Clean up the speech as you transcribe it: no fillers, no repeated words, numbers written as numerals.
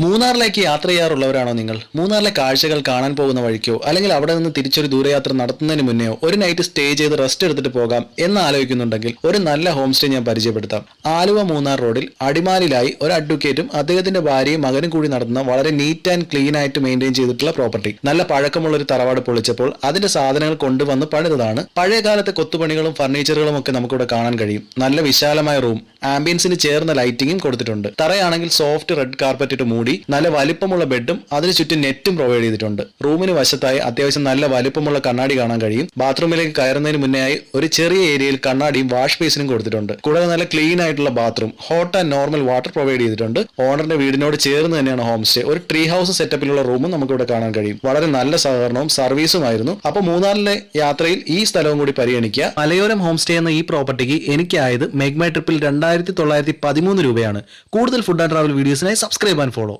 മൂന്നാറിലേക്ക് യാത്ര ചെയ്യാറുള്ളവരാണോ നിങ്ങൾ? മൂന്നാറിലെ കാഴ്ചകൾ കാണാൻ പോകുന്ന വഴിക്കോ അല്ലെങ്കിൽ അവിടെ നിന്ന് തിരിച്ചൊരു ദൂരയാത്ര നടത്തുന്നതിന് മുന്നെയോ ഒരു നൈറ്റ് സ്റ്റേ ചെയ്ത് റെസ്റ്റ് എടുത്തിട്ട് പോകാം എന്ന് ആലോചിക്കുന്നുണ്ടെങ്കിൽ ഒരു നല്ല ഹോം സ്റ്റേ ഞാൻ പരിചയപ്പെടുത്താം. ആലുവ മൂന്നാർ റോഡിൽ അടിമാലിലായി ഒരു അഡ്വക്കേറ്റും അദ്ദേഹത്തിന്റെ ഭാര്യയും മകനും കൂടി നടത്തുന്ന വളരെ നീറ്റ് ആൻഡ് ക്ലീൻ ആയിട്ട് മെയിൻറ്റെയിൻ ചെയ്തിട്ടുള്ള പ്രോപ്പർട്ടി. നല്ല പഴക്കമുള്ള ഒരു തറവാട് പൊളിച്ചപ്പോൾ അതിന്റെ സാധനങ്ങൾ കൊണ്ടുവന്ന് പണിതാണ്. പഴയ കാലത്തെ കൊത്തുപണികളും ഫർണിച്ചറുകളും ഒക്കെ നമുക്കിവിടെ കാണാൻ കഴിയും. നല്ല വിശാലമായ റൂം, ആംബിയൻസിന് ചേർന്ന ലൈറ്റിംഗും കൊടുത്തിട്ടുണ്ട്. തറയാണെങ്കിൽ സോഫ്റ്റ് റെഡ് കാർപ്പറ്റ് ഇട്ട് മൂടി നല്ല വലിപ്പമുള്ള ബെഡും അതിന് ചുറ്റും നെറ്റും പ്രൊവൈഡ് ചെയ്തിട്ടുണ്ട്. റൂമിന് വശത്തായി അത്യാവശ്യം നല്ല വലിപ്പമുള്ള കണ്ണാടി കാണാൻ കഴിയും. ബാത്റൂമിലേക്ക് കയറുന്നതിന് മുന്നേയായി ഒരു ചെറിയ ഏരിയയിൽ കണ്ണാടിയും വാഷ് ബേസിനും കൊടുത്തിട്ടുണ്ട്. കൂടാതെ നല്ല ക്ലീൻ ആയിട്ടുള്ള bathroom, hot and normal water provide ചെയ്തിട്ടുണ്ട്. ഓണറിന്റെ വീടിനോട് ചേർന്ന് തന്നെയാണ് ഹോം സ്റ്റേ. ഒരു ട്രീ ഹൗസ് സെറ്റപ്പിലുള്ള റൂമും നമുക്ക് ഇവിടെ കാണാൻ കഴിയും. വളരെ നല്ല സഹകരണവും സർവീസുമായിരുന്നു. അപ്പോൾ മൂന്നാറിലെ യാത്രയിൽ ഈ സ്ഥലവും കൂടി പരിഗണിക്കുക. മലയോരം ഹോം സ്റ്റേ എന്ന ഈ പ്രോപ്പർട്ടിക്ക് എനിക്കായത് മെഗ്മൈ ട്രിപ്പിൽ 2913 രൂപയാണ്. കൂടുതൽ ഫുഡ് ആൻഡ് ട്രാവൽ വീഡിയോസിനായി സബ്സ്ക്രൈബ് ആൻഡ് ഫോളോ.